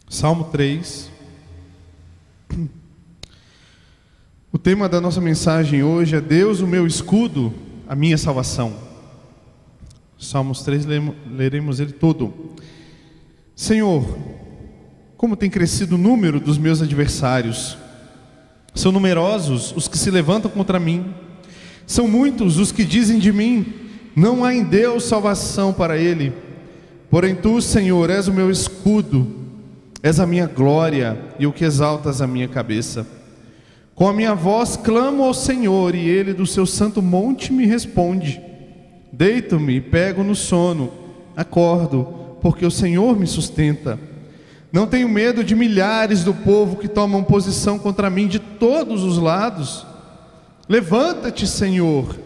Salmo 3. O tema da nossa mensagem hoje é Deus, o meu escudo, a minha salvação. Salmos 3, leremos ele todo. Senhor, como tem crescido o número dos meus adversários. São numerosos os que se levantam contra mim. São muitos os que dizem de mim, não há em Deus salvação para ele. Porém tu, Senhor, és o meu escudo, és a minha glória e o que exaltas a minha cabeça. Com a minha voz clamo ao Senhor, e ele do seu santo monte me responde. Deito-me e pego no sono, acordo, porque o Senhor me sustenta. Não tenho medo de milhares do povo que tomam posição contra mim de todos os lados. Levanta-te, Senhor,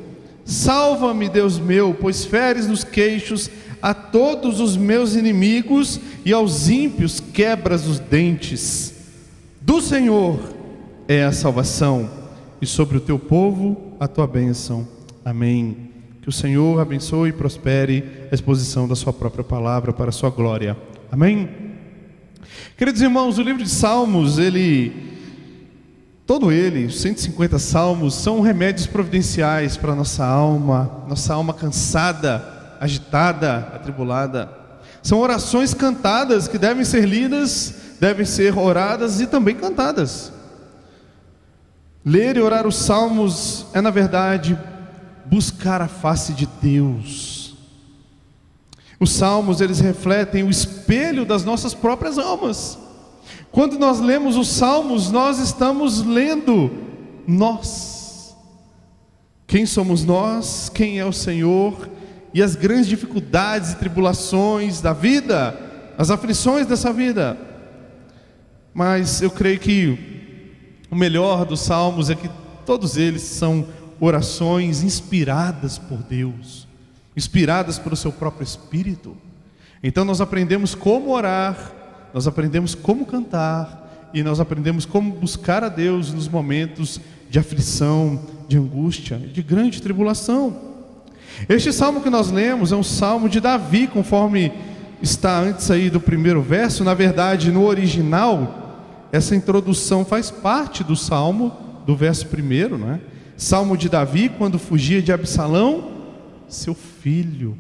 salva-me, Deus meu, pois feres nos queixos a todos os meus inimigos e aos ímpios quebras os dentes. Do Senhor é a salvação, e sobre o teu povo a tua bênção. Amém. Que o Senhor abençoe e prospere a exposição da sua própria palavra para a sua glória. Amém. Queridos irmãos, o livro de Salmos, todo ele, 150 salmos, são remédios providenciais para a nossa alma cansada, agitada, atribulada. São orações cantadas que devem ser lidas, devem ser oradas e também cantadas. Ler e orar os salmos é, na verdade, buscar a face de Deus. Os salmos, eles refletem o espelho das nossas próprias almas. Quando nós lemos os salmos, nós estamos lendo nós. Quem somos nós? Quem é o Senhor? E as grandes dificuldades e tribulações da vida, as aflições dessa vida. Mas eu creio que o melhor dos salmos é que todos eles são orações inspiradas por Deus, inspiradas pelo seu próprio Espírito. Então nós aprendemos como orar, nós aprendemos como cantar, e nós aprendemos como buscar a Deus nos momentos de aflição, de angústia, de grande tribulação. Este salmo que nós lemos é um salmo de Davi, conforme está antes aí do primeiro verso. Na verdade, no original, essa introdução faz parte do salmo, do verso primeiro, não é? Salmo de Davi, quando fugia de Absalão, seu filho.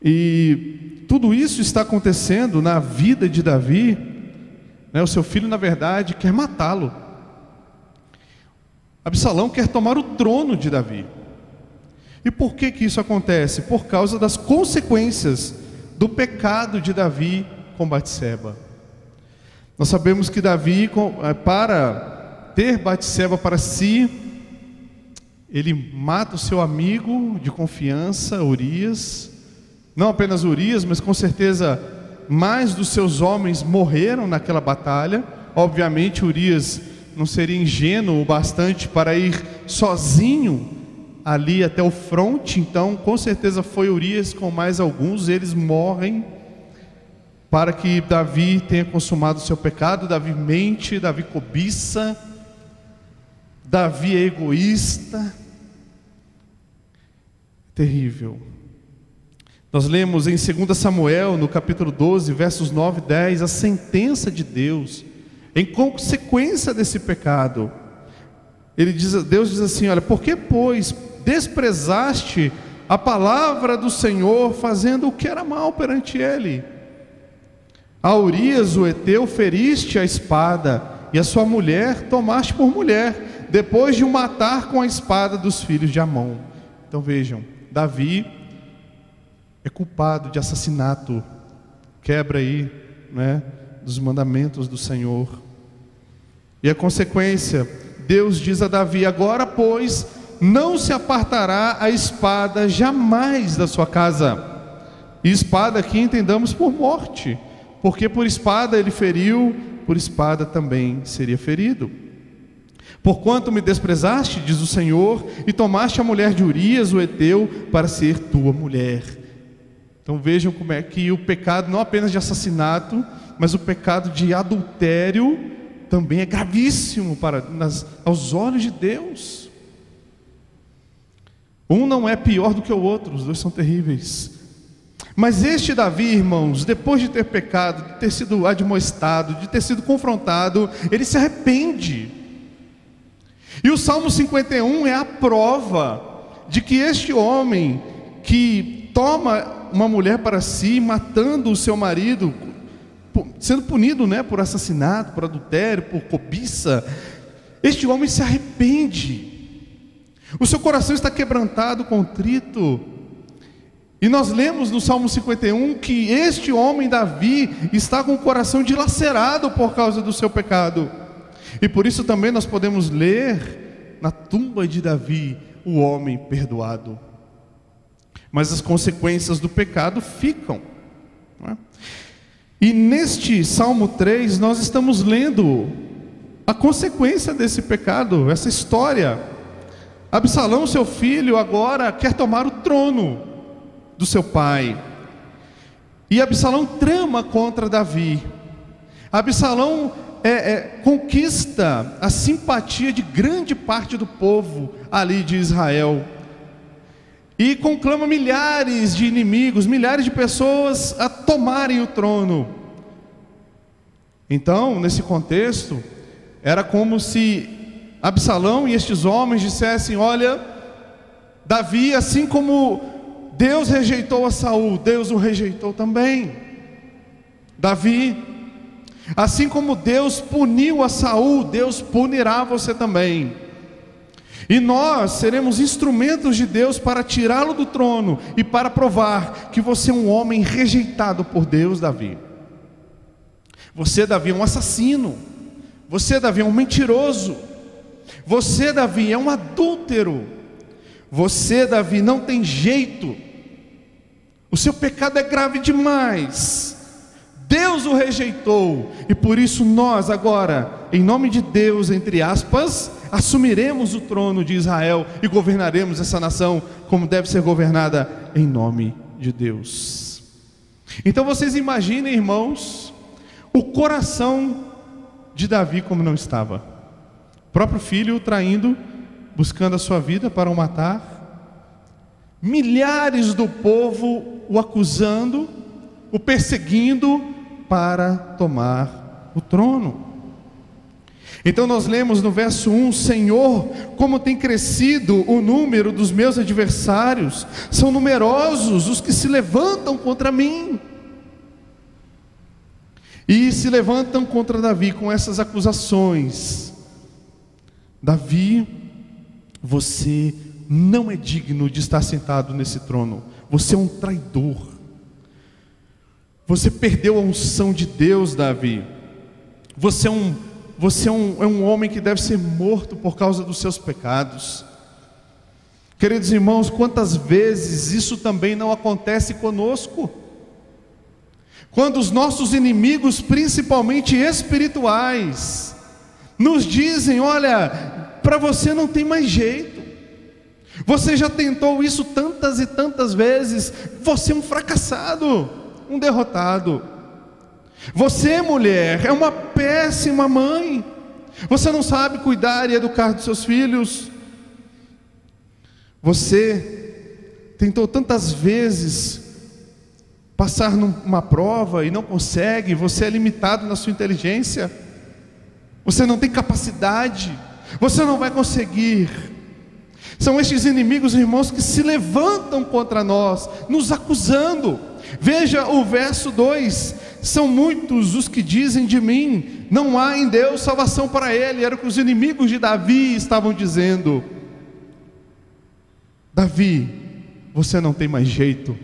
E tudo isso está acontecendo na vida de Davi, né? O seu filho, na verdade, quer matá-lo. Absalão quer tomar o trono de Davi. E por que isso acontece? Por causa das consequências do pecado de Davi com Batseba. Nós sabemos que Davi, para ter Batseba para si, ele mata o seu amigo de confiança, Urias. Não apenas Urias, mas com certeza mais dos seus homens morreram naquela batalha. Obviamente Urias não seria ingênuo o bastante para ir sozinho ali até o fronte. Então com certeza foi Urias com mais alguns. Eles morrem para que Davi tenha consumado o seu pecado. Davi mente, Davi cobiça, Davi é egoísta. Terrível. Nós lemos em 2 Samuel, no capítulo 12, versos 9 e 10, a sentença de Deus em consequência desse pecado. Deus diz assim: olha, por que, pois, desprezaste a palavra do Senhor, fazendo o que era mal perante ele? A Urias, o heteu, feriste a espada, e a sua mulher tomaste por mulher, depois de o matar com a espada dos filhos de Amon. Então vejam, Davi é culpado de assassinato, quebra aí, né, dos mandamentos do Senhor. E a consequência, Deus diz a Davi: agora, pois, não se apartará a espada jamais da sua casa. E espada aqui entendamos por morte, porque por espada ele feriu, por espada também seria ferido. Porquanto me desprezaste, diz o Senhor, e tomaste a mulher de Urias, o heteu, para ser tua mulher. Então vejam como é que o pecado, não apenas de assassinato, mas o pecado de adultério também é gravíssimo aos olhos de Deus. Um não é pior do que o outro, os dois são terríveis. Mas este Davi, irmãos, depois de ter pecado, de ter sido admoestado, de ter sido confrontado, ele se arrepende. E o Salmo 51 é a prova de que este homem que toma uma mulher para si, matando o seu marido, sendo punido, por assassinato, por adultério, por cobiça, este homem se arrepende. O seu coração está quebrantado, contrito. E nós lemos no Salmo 51 que este homem, Davi, está com o coração dilacerado por causa do seu pecado. E por isso também nós podemos ler na tumba de Davi, o homem perdoado. Mas as consequências do pecado ficam, não é? E neste Salmo 3 nós estamos lendo a consequência desse pecado, essa história. Absalão, seu filho, agora quer tomar o trono do seu pai. E Absalão trama contra Davi. Absalão conquista a simpatia de grande parte do povo ali de Israel. E conclama milhares de inimigos, milhares de pessoas a tomarem o trono. Então, nesse contexto, era como se Absalão e estes homens dissessem: olha, Davi, assim como Deus rejeitou a Saul, Deus o rejeitou também. Davi, assim como Deus puniu a Saul, Deus punirá você também. E nós seremos instrumentos de Deus para tirá-lo do trono e para provar que você é um homem rejeitado por Deus, Davi. Você, Davi, é um assassino. Você, Davi, é um mentiroso. Você, Davi, é um adúltero. Você, Davi, não tem jeito. O seu pecado é grave demais. Deus o rejeitou. E por isso nós agora, em nome de Deus, entre aspas, assumiremos o trono de Israel e governaremos essa nação como deve ser governada em nome de Deus. Então vocês imaginem, irmãos, o coração de Davi como não estava. O próprio filho o traindo, buscando a sua vida para o matar. Milhares do povo o acusando, o perseguindo para tomar o trono. Então nós lemos no verso 1: Senhor, como tem crescido o número dos meus adversários, são numerosos os que se levantam contra mim. E se levantam contra Davi com essas acusações. Davi, você não é digno de estar sentado nesse trono. Você é um traidor. Você perdeu a unção de Deus, Davi. Você é um homem que deve ser morto por causa dos seus pecados. Queridos irmãos, quantas vezes isso também não acontece conosco? Quando os nossos inimigos, principalmente espirituais, nos dizem: olha, para você não tem mais jeito. Você já tentou isso tantas e tantas vezes. Você é um fracassado, um derrotado. Você, mulher, é uma péssima mãe. Você não sabe cuidar e educar dos seus filhos. Você tentou tantas vezes passar numa prova e não consegue. Você é limitado na sua inteligência. Você não tem capacidade. Você não vai conseguir. São estes inimigos, irmãos, que se levantam contra nós, nos acusando. Veja o verso 2: são muitos os que dizem de mim, não há em Deus salvação para ele. Era o que os inimigos de Davi estavam dizendo. Davi, você não tem mais jeito.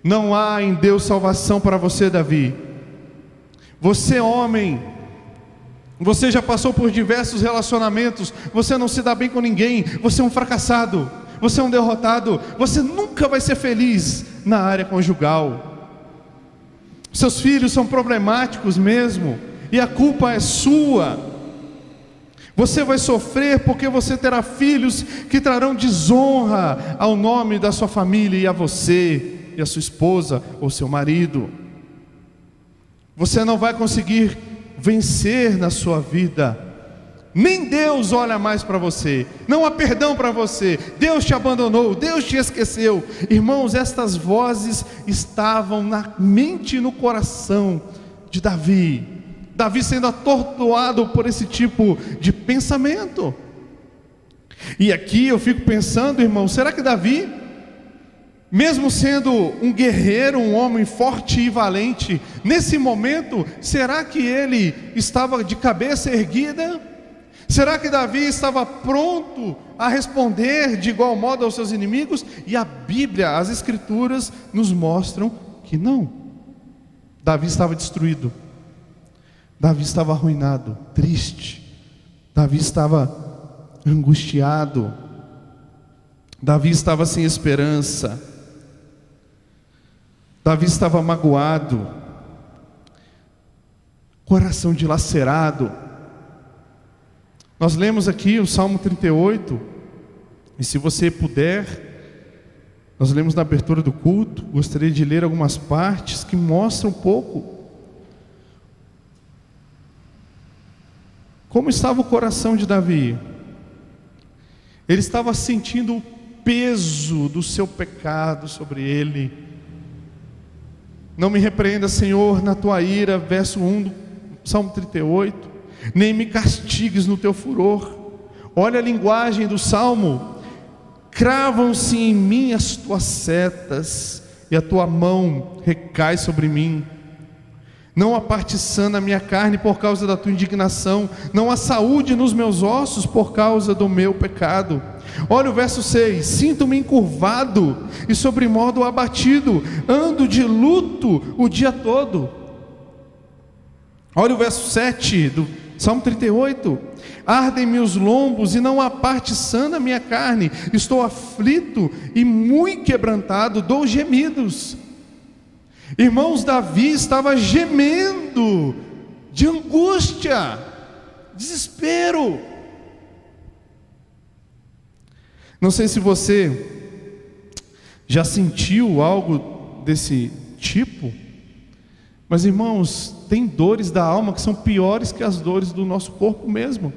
Não há em Deus salvação para você, Davi. Você, homem, você já passou por diversos relacionamentos. Você não se dá bem com ninguém. Você é um fracassado. Você é um derrotado. Você nunca vai ser feliz na área conjugal. Seus filhos são problemáticos mesmo, e a culpa é sua. Você vai sofrer porque você terá filhos que trarão desonra ao nome da sua família e a você, e a sua esposa ou seu marido. Você não vai conseguir vencer na sua vida Nem Deus olha mais para você, não há perdão para você, Deus te abandonou, Deus te esqueceu. Irmãos, estas vozes estavam na mente e no coração de Davi. Davi sendo atordoado por esse tipo de pensamento. E aqui eu fico pensando, irmão, será que Davi, mesmo sendo um guerreiro, um homem forte e valente, nesse momento, será que ele estava de cabeça erguida? Será que Davi estava pronto a responder de igual modo aos seus inimigos? E a Bíblia, as Escrituras nos mostram que não. Davi estava destruído, Davi estava arruinado, triste, Davi estava angustiado, Davi estava sem esperança, Davi estava magoado, coração dilacerado. Nós lemos aqui o Salmo 38, e se você puder, nós lemos na abertura do culto, gostaria de ler algumas partes que mostram um pouco como estava o coração de Davi. Ele estava sentindo o peso do seu pecado sobre ele. Não me repreenda, Senhor, na tua ira, verso 1 do Salmo 38. Nem me castigues no teu furor. Olha a linguagem do Salmo. Cravam-se em mim as tuas setas, e a tua mão recai sobre mim. Não há parte sã na minha carne por causa da tua indignação, não há saúde nos meus ossos por causa do meu pecado. Olha o verso 6: sinto-me encurvado e sobremodo abatido, ando de luto o dia todo. Olha o verso 7 do Salmo 38: ardem-me os lombos e não há parte sã na minha carne, estou aflito e muito quebrantado, dou gemidos. Irmãos, Davi estava gemendo de angústia, desespero. Não sei se você já sentiu algo desse tipo, mas irmãos, tem dores da alma que são piores que as dores do nosso corpo mesmo.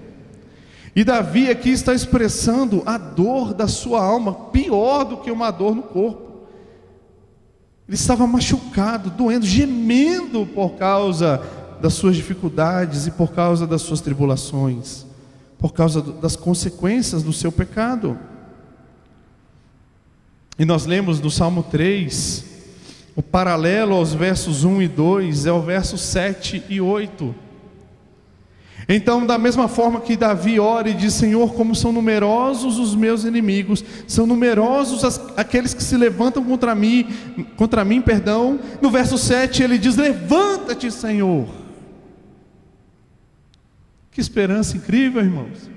E Davi aqui está expressando a dor da sua alma, pior do que uma dor no corpo. Ele estava machucado, doendo, gemendo por causa das suas dificuldades e por causa das suas tribulações, por causa das consequências do seu pecado. E nós lemos no Salmo 3, o paralelo aos versos 1 e 2 é o verso 7 e 8. Então, da mesma forma que Davi ora e diz: Senhor, como são numerosos os meus inimigos, são numerosos aqueles que se levantam contra mim, no verso 7 ele diz: levanta-te, Senhor. Que esperança incrível, irmãos.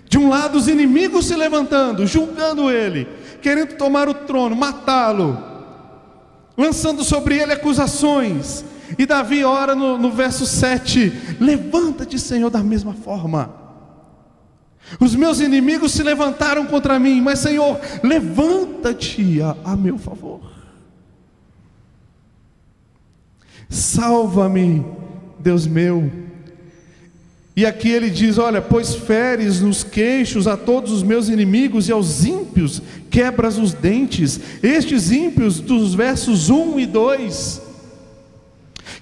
De um lado os inimigos se levantando, julgando ele, querendo tomar o trono, matá-lo, lançando sobre ele acusações. E Davi ora no verso 7: levanta-te, Senhor, da mesma forma. Os meus inimigos se levantaram contra mim, mas Senhor, levanta-te a meu favor. Salva-me, Deus meu. E aqui ele diz: olha, pois feres nos queixos a todos os meus inimigos, e aos ímpios quebras os dentes. Estes ímpios dos versos 1 e 2,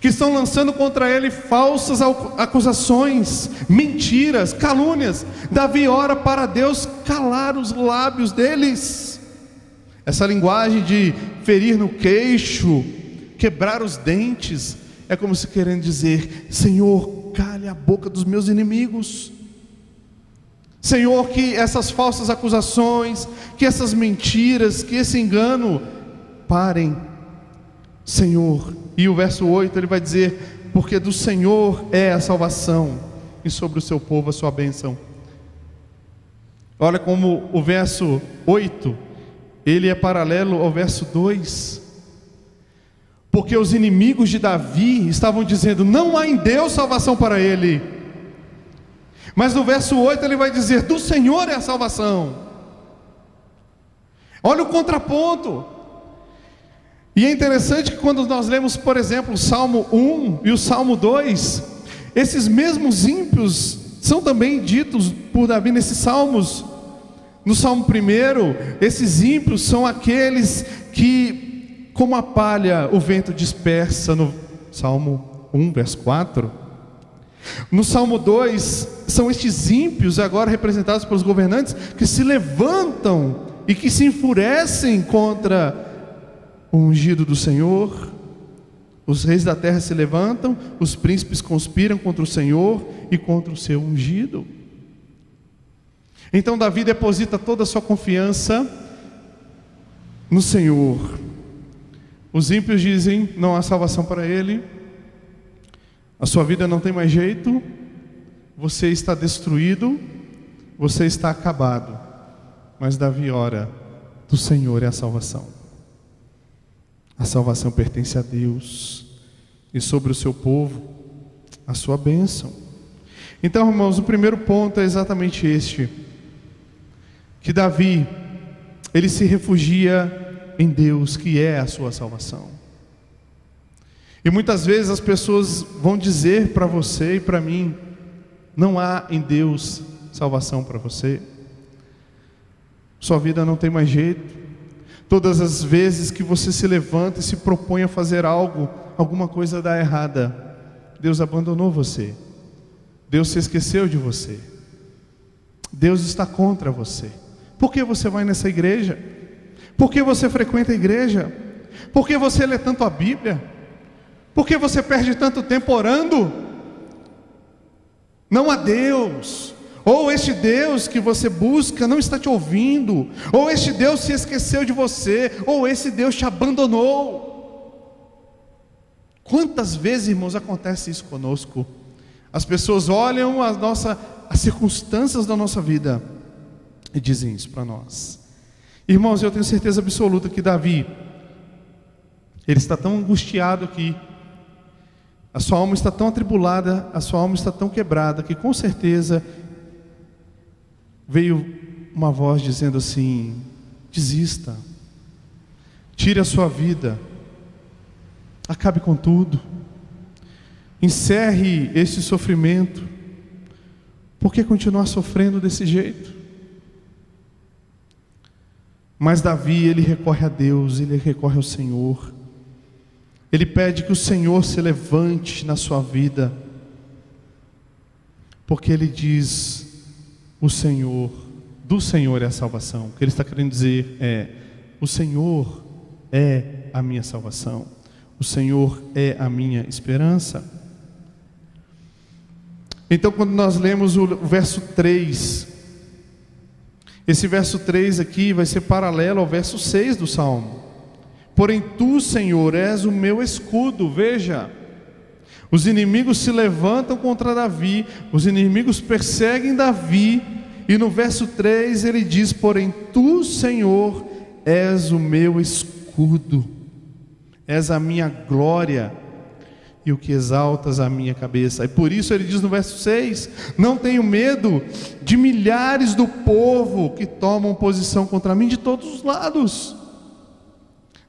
que estão lançando contra ele falsas acusações, mentiras, calúnias. Davi ora para Deus calar os lábios deles. Essa linguagem de ferir no queixo, quebrar os dentes, é como se querendo dizer: Senhor, cale a boca dos meus inimigos. Senhor, que essas falsas acusações, que essas mentiras, que esse engano parem, Senhor. E o verso 8 ele vai dizer: porque do Senhor é a salvação, e sobre o seu povo a sua bênção. Olha como o verso 8 ele é paralelo ao verso 2. Porque os inimigos de Davi estavam dizendo: não há em Deus salvação para ele. Mas no verso 8 ele vai dizer: do Senhor é a salvação. Olha o contraponto. E é interessante que quando nós lemos, por exemplo, o Salmo 1 e o Salmo 2, esses mesmos ímpios são também ditos por Davi nesses salmos. No Salmo 1, esses ímpios são aqueles que, como a palha, o vento dispersa, no Salmo 1, verso 4. No Salmo 2, são estes ímpios, agora representados pelos governantes, que se levantam e que se enfurecem contra o ungido do Senhor. Os reis da terra se levantam, os príncipes conspiram contra o Senhor e contra o seu ungido. Então Davi deposita toda a sua confiança no Senhor. Os ímpios dizem: não há salvação para ele, a sua vida não tem mais jeito, você está destruído, você está acabado. Mas Davi ora: do Senhor é a salvação. A salvação pertence a Deus, e sobre o seu povo a sua bênção. Então, irmãos, o primeiro ponto é exatamente este: que Davi, ele se refugia em Deus, que é a sua salvação. E muitas vezes as pessoas vão dizer para você e para mim: não há em Deus salvação para você, sua vida não tem mais jeito. Todas as vezes que você se levanta e se propõe a fazer algo, alguma coisa dá errada. Deus abandonou você, Deus se esqueceu de você, Deus está contra você. Por que você vai nessa igreja? Por que você frequenta a igreja? Por que você lê tanto a Bíblia? Por que você perde tanto tempo orando? Não há Deus. Ou este Deus que você busca não está te ouvindo, ou este Deus se esqueceu de você, ou esse Deus te abandonou. Quantas vezes, irmãos, acontece isso conosco? As pessoas olham as circunstâncias da nossa vida e dizem isso para nós. Irmãos, eu tenho certeza absoluta que Davi, ele está tão angustiado aqui, a sua alma está tão atribulada, a sua alma está tão quebrada, que com certeza veio uma voz dizendo assim: desista, tire a sua vida, acabe com tudo, encerre este sofrimento. Por que continuar sofrendo desse jeito? Mas Davi, ele recorre a Deus, ele recorre ao Senhor. Ele pede que o Senhor se levante na sua vida, porque ele diz: o Senhor, do Senhor é a salvação. O que ele está querendo dizer é: o Senhor é a minha salvação, o Senhor é a minha esperança. Então, quando nós lemos o verso 3, esse verso 3 aqui vai ser paralelo ao verso 6 do Salmo. Porém tu, Senhor, és o meu escudo. Veja, os inimigos se levantam contra Davi, os inimigos perseguem Davi, e no verso 3 ele diz: porém tu, Senhor, és o meu escudo, és a minha glória e o que exaltas a minha cabeça. E por isso ele diz no verso 6: não tenho medo de milhares do povo que tomam posição contra mim de todos os lados.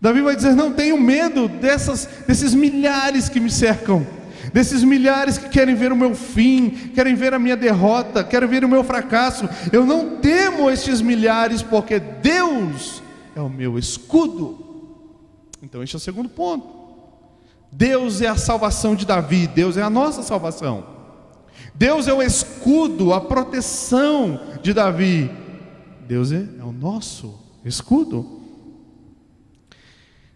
Davi vai dizer: não tenho medo desses milhares que me cercam, desses milhares que querem ver o meu fim, querem ver a minha derrota, querem ver o meu fracasso. Eu não temo estes milhares, porque Deus é o meu escudo. Então este é o segundo ponto. Deus é a salvação de Davi, Deus é a nossa salvação. Deus é o escudo, a proteção de Davi. Deus é o nosso escudo.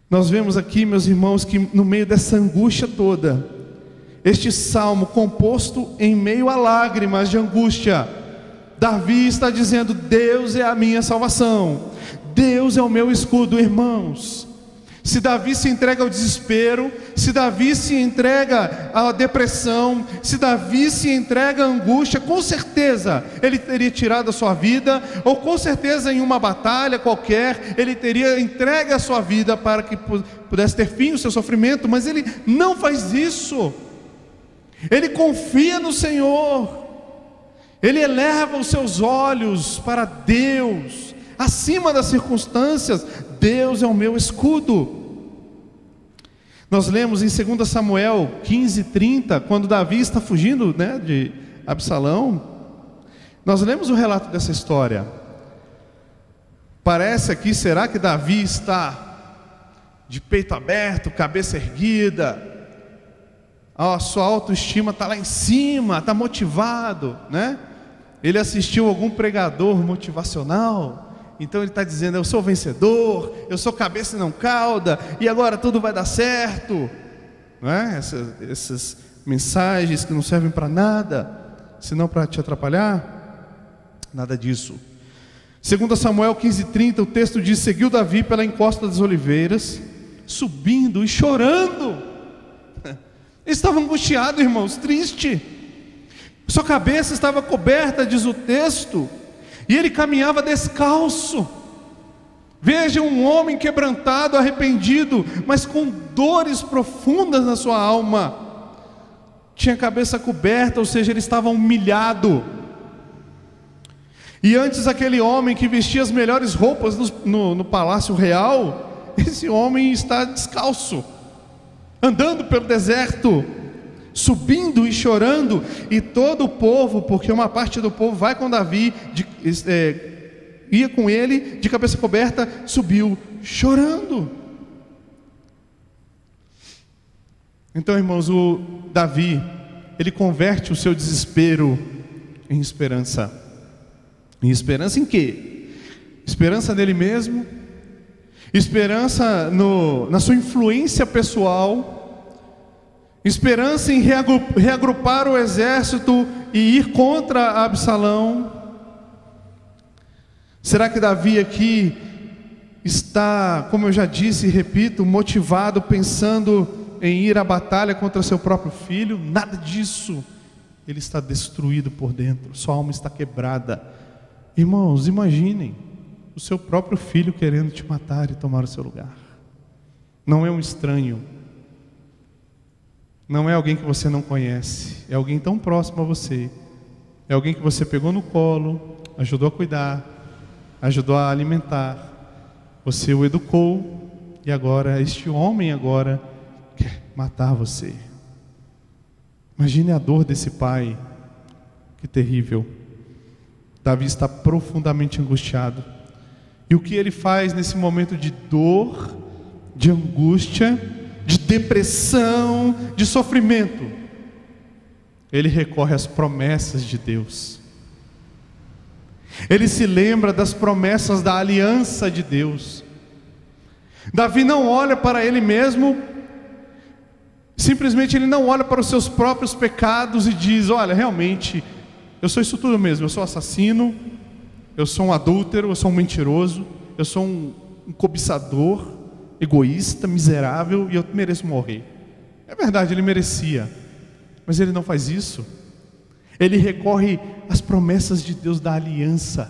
Nós vemos aqui, meus irmãos, que no meio dessa angústia toda, este salmo composto em meio a lágrimas de angústia, Davi está dizendo: Deus é a minha salvação, Deus é o meu escudo. Irmãos, se Davi se entrega ao desespero, se Davi se entrega à depressão, se Davi se entrega à angústia, com certeza ele teria tirado a sua vida, ou com certeza em uma batalha qualquer ele teria entregue a sua vida para que pudesse ter fim o seu sofrimento. Mas ele não faz isso. Ele confia no Senhor, ele eleva os seus olhos para Deus, acima das circunstâncias. Deus é o meu escudo. Nós lemos em 2 Samuel 15:30, quando Davi está fugindo, Absalão, nós lemos o relato dessa história. Parece aqui, será que Davi está de peito aberto, cabeça erguida, a sua autoestima está lá em cima, está motivado, né? Ele assistiu algum pregador motivacional, então ele está dizendo: eu sou vencedor, eu sou cabeça e não cauda, e agora tudo vai dar certo, não é? Essas mensagens que não servem para nada, senão para te atrapalhar. Nada disso. 2 Samuel 15:30, o texto diz: seguiu Davi pela encosta das oliveiras, subindo e chorando. Ele estava angustiado, irmãos, triste. Sua cabeça estava coberta, diz o texto, e ele caminhava descalço. Veja, um homem quebrantado, arrependido, mas com dores profundas na sua alma. Tinha a cabeça coberta, ou seja, ele estava humilhado. E antes, aquele homem que vestia as melhores roupas no palácio real, esse homem está descalço, andando pelo deserto, subindo e chorando. E todo o povo, porque uma parte do povo vai com Davi, ia com ele de cabeça coberta, subiu chorando. Então, irmãos, o Davi, ele converte o seu desespero em esperança. Em esperança em quê? Esperança nele mesmo, esperança na sua influência pessoal, esperança em reagrupar o exército e ir contra Absalão. Será que Davi aqui está, como eu já disse e repito, motivado, pensando em ir à batalha contra seu próprio filho? Nada disso. Ele está destruído por dentro, sua alma está quebrada. Irmãos, imaginem o seu próprio filho querendo te matar e tomar o seu lugar. Não é um estranho, não é alguém que você não conhece, é alguém tão próximo a você, é alguém que você pegou no colo, ajudou a cuidar, ajudou a alimentar, você o educou, e agora este homem agora quer matar você. Imagine a dor desse pai, que terrível. Davi está profundamente angustiado. E o que ele faz nesse momento de dor, de angústia, de depressão, de sofrimento? Ele recorre às promessas de Deus. Ele se lembra das promessas da aliança de Deus. Davi não olha para ele mesmo, simplesmente ele não olha para os seus próprios pecados e diz: olha, realmente, eu sou isso tudo mesmo, eu sou assassino, eu sou um adúltero, eu sou um mentiroso, eu sou um cobiçador, egoísta, miserável, e eu mereço morrer. É verdade, ele merecia, mas ele não faz isso. Ele recorre às promessas de Deus da aliança.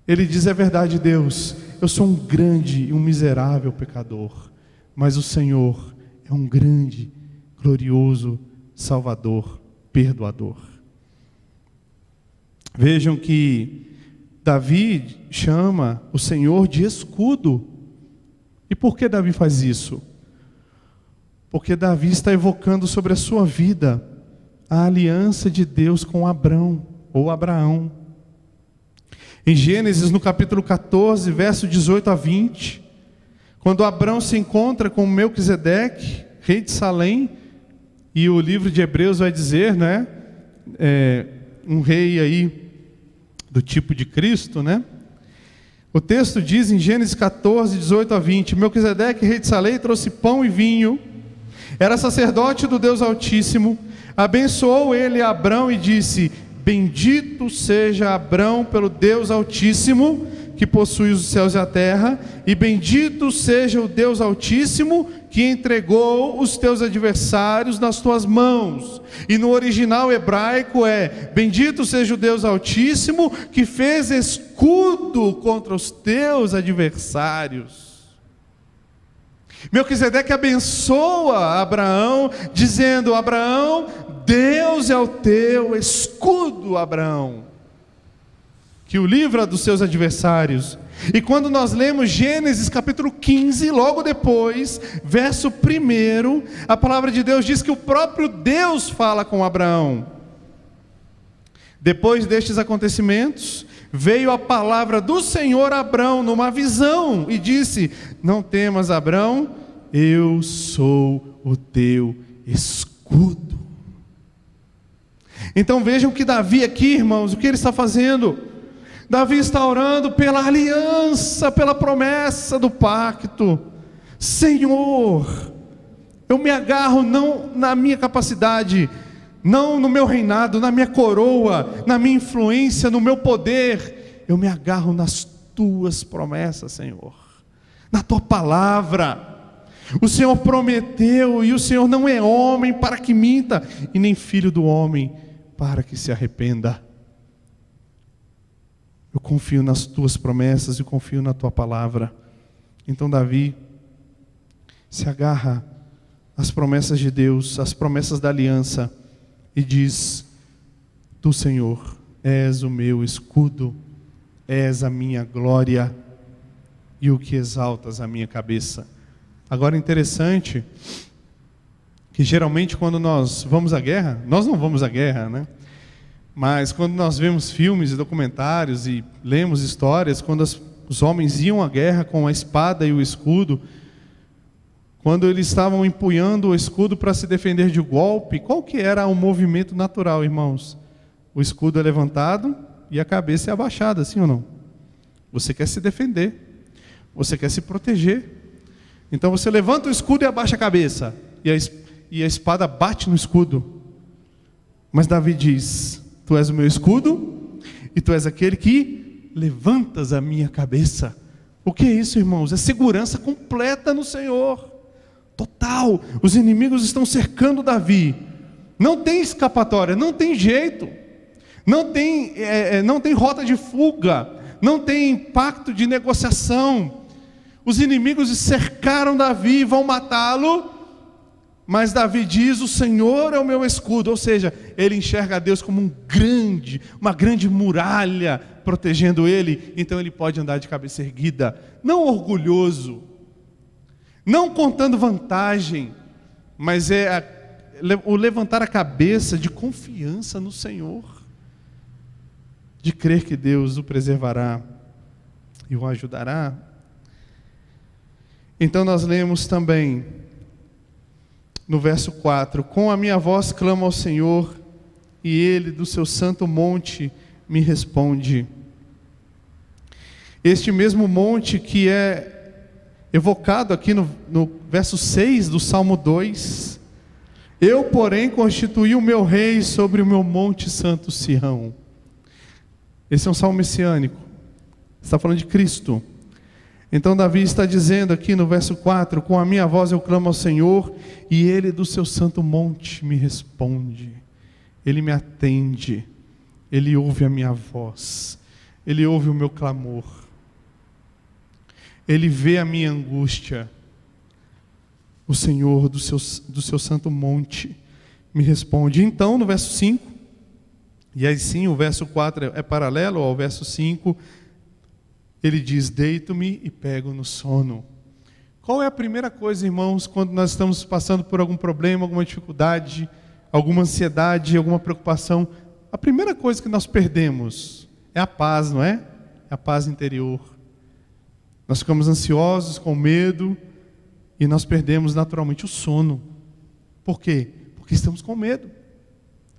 Ele diz: é verdade, Deus, eu sou um grande e um miserável pecador, mas o Senhor é um grande, glorioso Salvador, perdoador. Vejam que Davi chama o Senhor de escudo. E por que Davi faz isso? Porque Davi está evocando sobre a sua vida a aliança de Deus com Abrão, ou Abraão. Em Gênesis, no capítulo 14, verso 18 a 20, quando Abrão se encontra com Melquisedeque, rei de Salém, e o livro de Hebreus vai dizer, né, um rei aí do tipo de Cristo, né? O texto diz em Gênesis 14, 18 a 20, Melquisedeque, rei de Salém, trouxe pão e vinho, era sacerdote do Deus Altíssimo, abençoou ele a Abrão e disse: bendito seja Abrão pelo Deus Altíssimo, que possui os céus e a terra, e bendito seja o Deus Altíssimo, que entregou os teus adversários nas tuas mãos. E no original hebraico bendito seja o Deus Altíssimo, que fez escudo contra os teus adversários. Melquisedeque abençoa Abraão, dizendo: Abraão, Deus é o teu escudo, Abraão, que o livra dos seus adversários. E quando nós lemos Gênesis capítulo 15, logo depois, verso 1, a palavra de Deus diz que o próprio Deus fala com Abraão. Depois destes acontecimentos, veio a palavra do Senhor a Abrão numa visão e disse: não temas, Abrão, eu sou o teu escudo. Então vejam que Davi aqui, irmãos, o que ele está fazendo? Davi está orando pela aliança, pela promessa do pacto. Senhor, eu me agarro não na minha capacidade, não no meu reinado, na minha coroa, na minha influência, no meu poder. Eu me agarro nas tuas promessas, Senhor, na tua palavra. O Senhor prometeu, e o Senhor não é homem para que minta, e nem filho do homem para que se arrependa. Eu confio nas tuas promessas e confio na tua palavra. Então Davi se agarra às promessas de Deus, às promessas da aliança, e diz: tu, Senhor, és o meu escudo, és a minha glória e o que exaltas a minha cabeça. Agora, interessante que geralmente quando nós vamos à guerra, nós não vamos à guerra, né? Mas quando nós vemos filmes e documentários e lemos histórias, quando os homens iam à guerra com a espada e o escudo, quando eles estavam empunhando o escudo para se defender de um golpe, qual que era o movimento natural, irmãos? O escudo é levantado e a cabeça é abaixada, sim ou não? Você quer se defender, você quer se proteger. Então você levanta o escudo e abaixa a cabeça, e a espada bate no escudo. Mas Davi diz: tu és o meu escudo, e tu és aquele que levantas a minha cabeça. O que é isso, irmãos? É segurança completa no Senhor, total. Os inimigos estão cercando Davi, não tem escapatória, não tem jeito, não tem rota de fuga, não tem pacto de negociação. Os inimigos cercaram Davi e vão matá-lo, mas Davi diz: o Senhor é o meu escudo. Ou seja, ele enxerga a Deus como uma grande muralha protegendo ele. Então ele pode andar de cabeça erguida, não orgulhoso, não contando vantagem, mas o levantar a cabeça de confiança no Senhor, de crer que Deus o preservará e o ajudará. Então nós lemos também no verso 4: com a minha voz clamo ao Senhor, e Ele do seu santo monte me responde. Este mesmo monte que é evocado aqui no verso 6 do Salmo 2: eu, porém, constituí o meu rei sobre o meu monte santo Sião. Esse é um salmo messiânico, está falando de Cristo. Então Davi está dizendo aqui no verso 4: com a minha voz eu clamo ao Senhor, e Ele do seu santo monte me responde. Ele me atende, Ele ouve a minha voz, Ele ouve o meu clamor, Ele vê a minha angústia. O Senhor do seu santo monte me responde. Então no verso 5, e aí sim o verso 4 é paralelo ao verso 5, ele diz: deito-me e pego no sono. Qual é a primeira coisa, irmãos, quando nós estamos passando por algum problema, alguma dificuldade, alguma ansiedade, alguma preocupação? A primeira coisa que nós perdemos é a paz, não é? É a paz interior. Nós ficamos ansiosos, com medo, e nós perdemos naturalmente o sono. Por quê? Porque estamos com medo,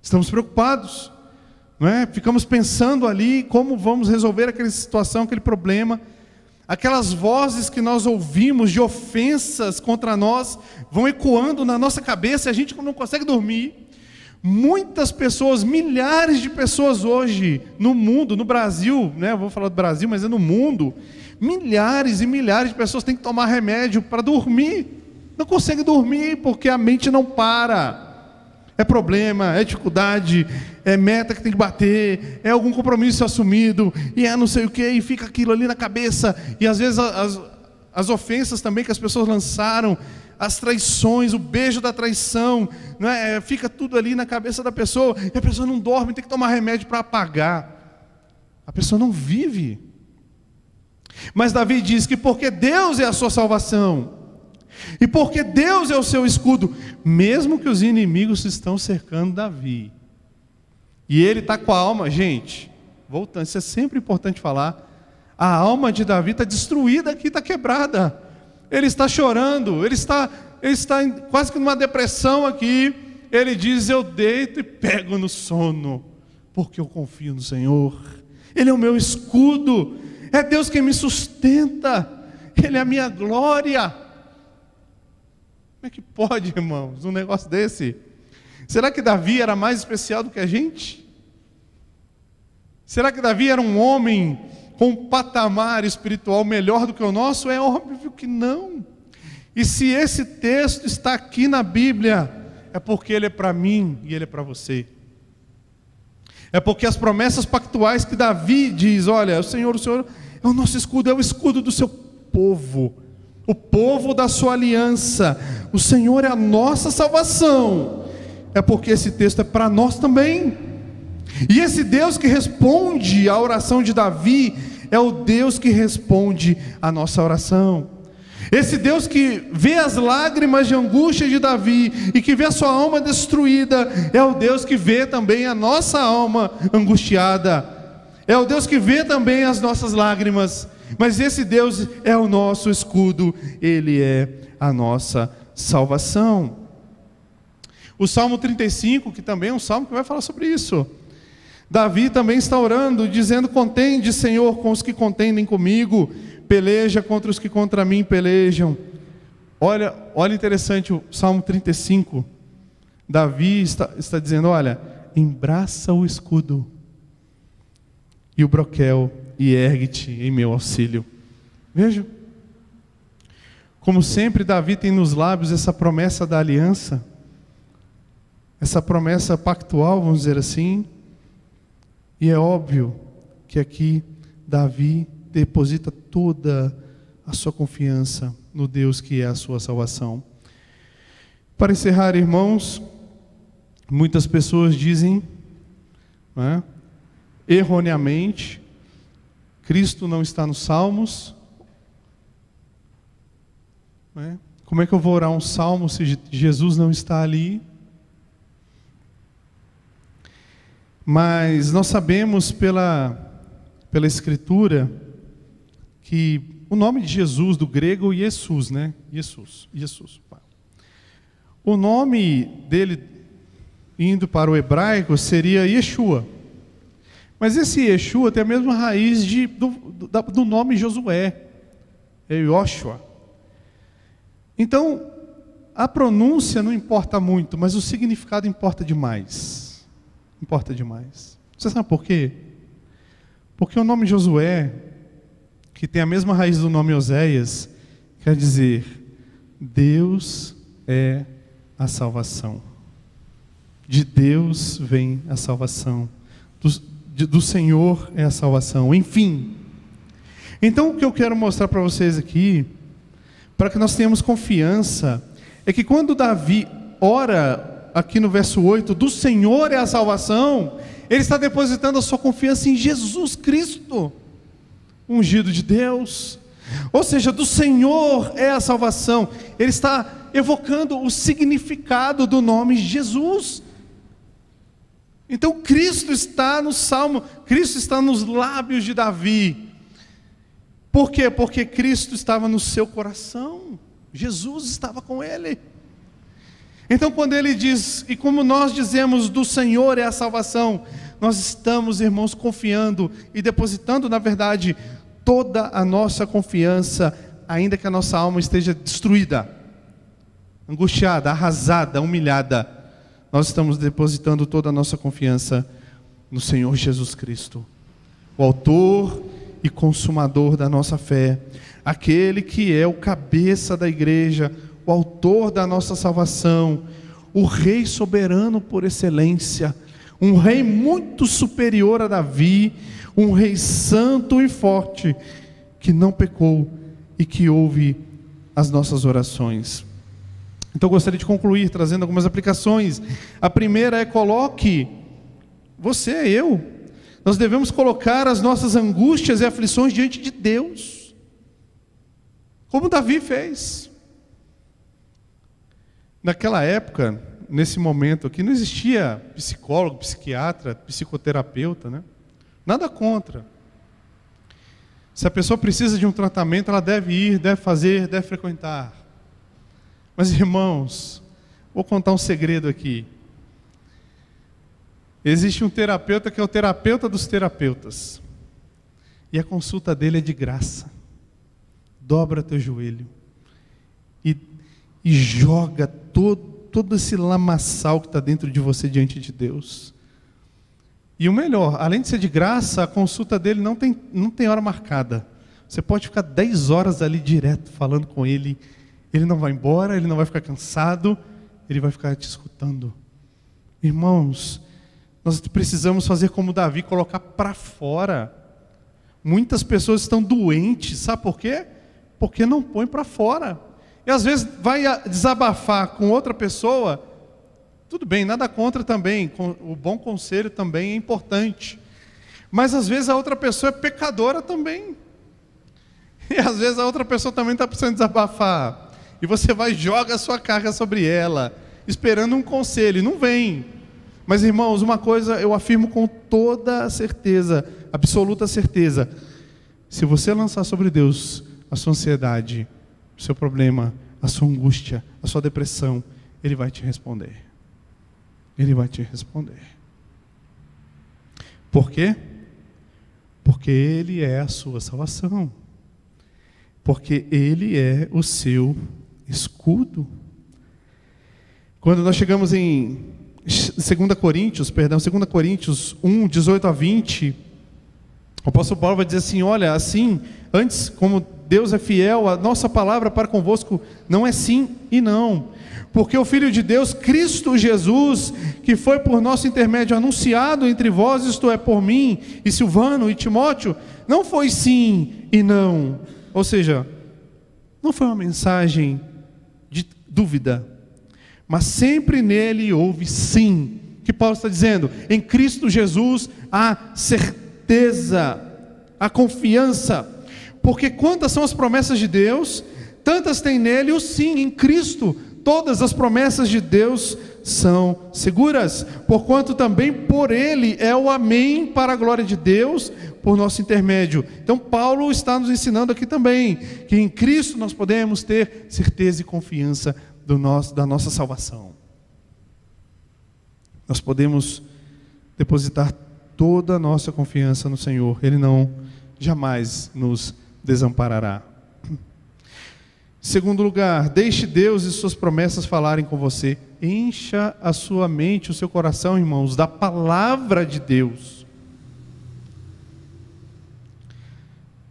estamos preocupados. Não é? Ficamos pensando ali como vamos resolver aquela situação, aquele problema. Aquelas vozes que nós ouvimos de ofensas contra nós vão ecoando na nossa cabeça e a gente não consegue dormir. Muitas pessoas, milhares de pessoas hoje no mundo, no Brasil, né? Eu vou falar do Brasil, mas é no mundo. Milhares e milhares de pessoas têm que tomar remédio para dormir. Não conseguem dormir porque a mente não para. É problema, é dificuldade, é meta que tem que bater, é algum compromisso assumido, e é não sei o que, e fica aquilo ali na cabeça. E às vezes as ofensas também que as pessoas lançaram, as traições, o beijo da traição, não é? Fica tudo ali na cabeça da pessoa, e a pessoa não dorme, tem que tomar remédio para apagar. A pessoa não vive. Mas Davi diz que porque Deus é a sua salvação, e porque Deus é o seu escudo, mesmo que os inimigos estão cercando Davi, E ele está com a alma, gente, voltando, isso é sempre importante falar, a alma de Davi está destruída aqui, está quebrada. Ele está chorando, ele está quase que numa depressão aqui. Ele diz: eu deito e pego no sono, porque eu confio no Senhor. Ele é o meu escudo, é Deus quem me sustenta, Ele é a minha glória. Como é que pode, irmãos, um negócio desse? Será que Davi era mais especial do que a gente? Será que Davi era um homem com um patamar espiritual melhor do que o nosso? É óbvio que não. E se esse texto está aqui na Bíblia, é porque ele é para mim e ele é para você. É porque as promessas pactuais que Davi diz: olha, o Senhor é o nosso escudo, é o escudo do seu povo, o povo da sua aliança. O Senhor é a nossa salvação. É porque esse texto é para nós também. E esse Deus que responde à oração de Davi é o Deus que responde à nossa oração. Esse Deus que vê as lágrimas de angústia de Davi e que vê a sua alma destruída, é o Deus que vê também a nossa alma angustiada. É o Deus que vê também as nossas lágrimas. Mas esse Deus é o nosso escudo, Ele é a nossa salvação. O Salmo 35, que também é um salmo que vai falar sobre isso. Davi também está orando, dizendo: contende, Senhor, com os que contendem comigo, peleja contra os que contra mim pelejam. Olha interessante o Salmo 35. Davi está dizendo: olha, embraça o escudo e o broquel e ergue-te em meu auxílio. Veja, como sempre Davi tem nos lábios essa promessa da aliança, essa promessa pactual, vamos dizer assim. E é óbvio que aqui Davi deposita toda a sua confiança no Deus que é a sua salvação. Para encerrar, irmãos, muitas pessoas dizem, né, erroneamente, Cristo não está nos Salmos. Né? Como é que eu vou orar um salmo se Jesus não está ali? Mas nós sabemos pela Escritura que o nome de Jesus, do grego, Jesus, né? Jesus. O nome dele, indo para o hebraico, seria Yeshua. Mas esse Yeshua tem a mesma raiz do nome Josué, é Yoshua. Então, a pronúncia não importa muito, mas o significado importa demais. Importa demais. Você sabe por quê? Porque o nome Josué, que tem a mesma raiz do nome Oséias, quer dizer: Deus é a salvação. De Deus vem a salvação. Do Senhor é a salvação. Enfim. Então o que eu quero mostrar para vocês aqui, para que nós tenhamos confiança, é que quando Davi ora aqui no verso 8, do Senhor é a salvação, ele está depositando a sua confiança em Jesus Cristo, ungido de Deus. Ou seja, do Senhor é a salvação. Ele está evocando o significado do nome Jesus. Então Cristo está no Salmo, Cristo está nos lábios de Davi. Por quê? Porque Cristo estava no seu coração, Jesus estava com ele. Então quando ele diz, e como nós dizemos, do Senhor é a salvação, nós estamos, irmãos, confiando e depositando, na verdade, toda a nossa confiança, ainda que a nossa alma esteja destruída, angustiada, arrasada, humilhada, nós estamos depositando toda a nossa confiança no Senhor Jesus Cristo, o autor e consumador da nossa fé, aquele que é o cabeça da igreja, o autor da nossa salvação, o rei soberano por excelência, um rei muito superior a Davi, um rei santo e forte, que não pecou e que ouve as nossas orações. Então eu gostaria de concluir trazendo algumas aplicações. A primeira é: coloque, você, eu, nós devemos colocar as nossas angústias e aflições diante de Deus, como Davi fez. Naquela época, nesse momento aqui, não existia psicólogo, psiquiatra, psicoterapeuta, né? Nada contra. Se a pessoa precisa de um tratamento, ela deve ir, deve fazer, deve frequentar. Mas, irmãos, vou contar um segredo aqui. Existe um terapeuta que é o terapeuta dos terapeutas. E a consulta dele é de graça. Dobra teu joelho. E joga todo esse lamaçal que está dentro de você diante de Deus. E o melhor, além de ser de graça, a consulta dele não tem hora marcada. Você pode ficar 10 horas ali direto falando com ele. Ele não vai embora, ele não vai ficar cansado, ele vai ficar te escutando. Irmãos, nós precisamos fazer como Davi, colocar para fora. Muitas pessoas estão doentes, sabe por quê? Porque não põe para fora. E às vezes vai desabafar com outra pessoa. Tudo bem, nada contra também, o bom conselho também é importante. Mas às vezes a outra pessoa é pecadora também. E às vezes a outra pessoa também está precisando desabafar. E você vai e joga a sua carga sobre ela, esperando um conselho, e não vem. Mas, irmãos, uma coisa eu afirmo com toda certeza, absoluta certeza: se você lançar sobre Deus a sua ansiedade, o seu problema, a sua angústia, a sua depressão, Ele vai te responder. Ele vai te responder. Por quê? Porque Ele é a sua salvação. Porque Ele é o seu escudo. Quando nós chegamos em 2 Coríntios 1, 18 a 20, o apóstolo Paulo vai dizer assim: olha, assim, antes, como Deus é fiel, a nossa palavra para convosco não é sim e não. Porque o Filho de Deus, Cristo Jesus, que foi por nosso intermédio anunciado entre vós, isto é, por mim, e Silvano, e Timóteo, não foi sim e não. Ou seja, não foi uma mensagem de dúvida, mas sempre nele houve sim. O que Paulo está dizendo? Em Cristo Jesus há certeza, há confiança. Porque quantas são as promessas de Deus, tantas tem nele o sim. Em Cristo todas as promessas de Deus são seguras, porquanto também por Ele é o amém para a glória de Deus, por nosso intermédio. Então Paulo está nos ensinando aqui também, que em Cristo nós podemos ter certeza e confiança da nossa salvação. Nós podemos depositar toda a nossa confiança no Senhor. Ele não jamais nos desamparará. Segundo lugar, deixe Deus e suas promessas falarem com você. Encha a sua mente, o seu coração, irmãos, da palavra de Deus.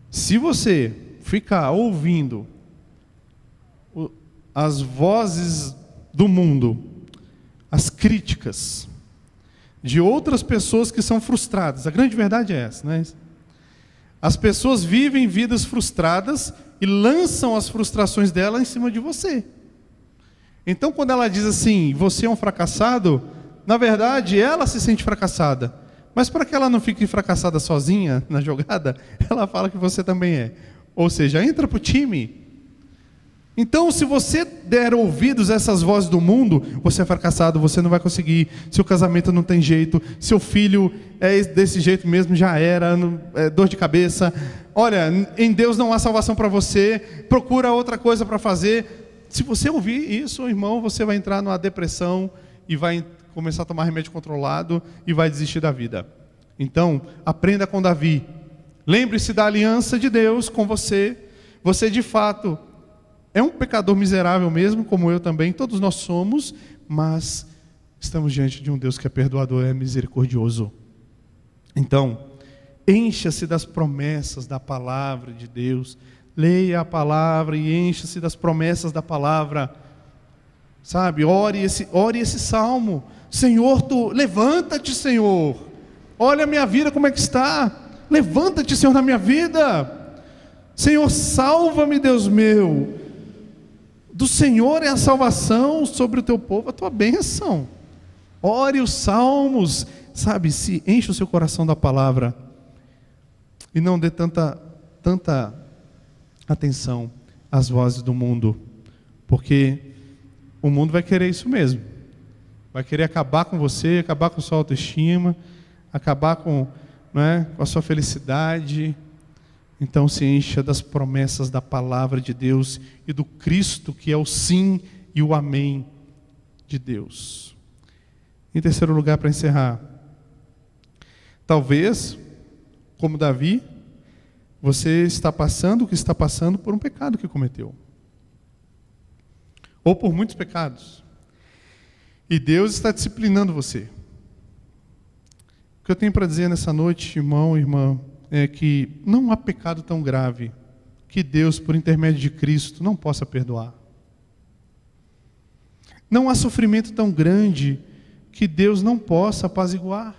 Se você ficar ouvindo as vozes do mundo, as críticas de outras pessoas que são frustradas, a grande verdade é essa, né? As pessoas vivem vidas frustradas e lançam as frustrações dela em cima de você. Então, quando ela diz assim, você é um fracassado, na verdade, ela se sente fracassada. Mas para que ela não fique fracassada sozinha na jogada, ela fala que você também é. Ou seja, entra para o time. Então, se você der ouvidos a essas vozes do mundo, você é fracassado, você não vai conseguir, seu casamento não tem jeito, seu filho é desse jeito mesmo, já era, é dor de cabeça. Olha, em Deus não há salvação para você, procura outra coisa para fazer. Se você ouvir isso, irmão, você vai entrar numa depressão e vai começar a tomar remédio controlado e vai desistir da vida. Então, aprenda com Davi. Lembre-se da aliança de Deus com você. Você de fato é um pecador miserável mesmo, como eu também, todos nós somos, mas estamos diante de um Deus que é perdoador, é misericordioso. Então, encha-se das promessas da palavra de Deus, leia a palavra e encha-se das promessas da palavra, sabe? Ore esse salmo: Senhor, levanta-te, Senhor, olha a minha vida como é que está, levanta-te, Senhor, na minha vida, Senhor, salva-me, Deus meu. Do Senhor é a salvação sobre o teu povo, a tua bênção. Ore os salmos, sabe, se enche o seu coração da palavra e não dê tanta atenção às vozes do mundo, porque o mundo vai querer isso mesmo. vai querer acabar com você, acabar com a sua autoestima, acabar com a sua felicidade. Então se encha das promessas da palavra de Deus e do Cristo, que é o sim e o amém de Deus. Em terceiro lugar, para encerrar, talvez, como Davi, você está passando por um pecado que cometeu, ou por muitos pecados, e Deus está disciplinando você. O que eu tenho para dizer nessa noite, irmão e irmã, é que não há pecado tão grave que Deus, por intermédio de Cristo, não possa perdoar. Não há sofrimento tão grande que Deus não possa apaziguar.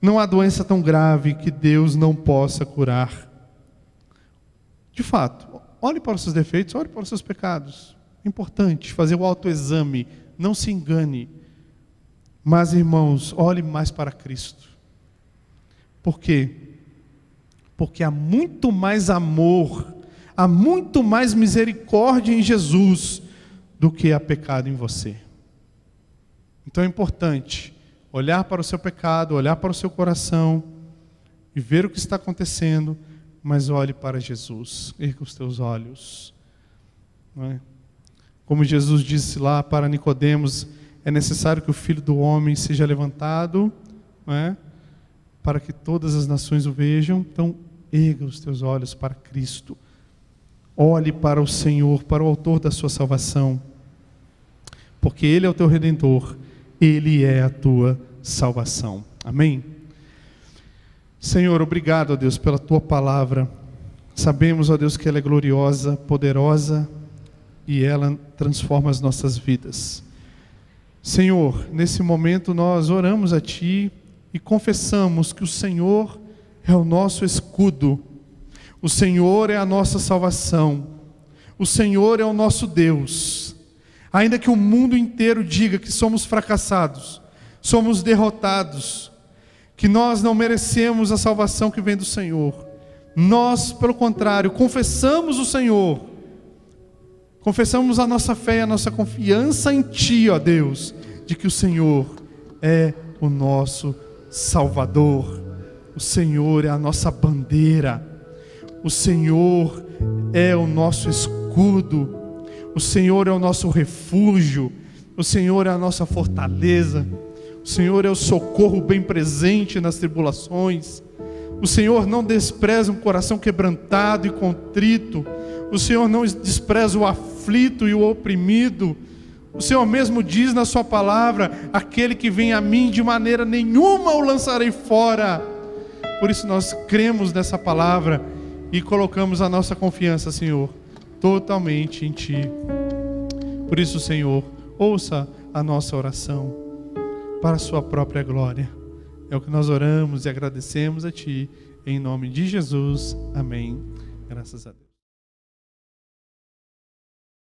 Não há doença tão grave que Deus não possa curar. De fato, olhe para os seus defeitos, olhe para os seus pecados. É importante fazer o autoexame, não se engane. Mas, irmãos, olhe mais para Cristo. Por quê? Porque há muito mais amor, há muito mais misericórdia em Jesus do que há pecado em você. Então é importante olhar para o seu pecado, olhar para o seu coração e ver o que está acontecendo, mas olhe para Jesus, erga os teus olhos. Não é? Como Jesus disse lá para Nicodemos, é necessário que o Filho do Homem seja levantado, não é? Para que todas as nações o vejam. Então erga os teus olhos para Cristo, olhe para o Senhor, para o autor da sua salvação, porque Ele é o teu Redentor, Ele é a tua salvação. Amém? Senhor, obrigado, ó Deus, pela tua palavra. Sabemos, ó Deus, que ela é gloriosa, poderosa, e ela transforma as nossas vidas. Senhor, nesse momento nós oramos a Ti e confessamos que o Senhor é o nosso escudo, o Senhor é a nossa salvação, o Senhor é o nosso Deus. Ainda que o mundo inteiro diga que somos fracassados, somos derrotados, que nós não merecemos a salvação que vem do Senhor, nós, pelo contrário, confessamos o Senhor, confessamos a nossa fé e a nossa confiança em Ti, ó Deus, de que o Senhor é o nosso Salvador, o Senhor é a nossa bandeira, o Senhor é o nosso escudo, o Senhor é o nosso refúgio, o Senhor é a nossa fortaleza, o Senhor é o socorro bem presente nas tribulações. O Senhor não despreza um coração quebrantado e contrito. O Senhor não despreza o aflito e o oprimido. O Senhor mesmo diz na sua palavra: aquele que vem a mim, de maneira nenhuma o lançarei fora. Por isso nós cremos nessa palavra e colocamos a nossa confiança, Senhor, totalmente em Ti. Por isso, Senhor, ouça a nossa oração para a sua própria glória. É o que nós oramos e agradecemos a Ti, em nome de Jesus. Amém. Graças a Deus.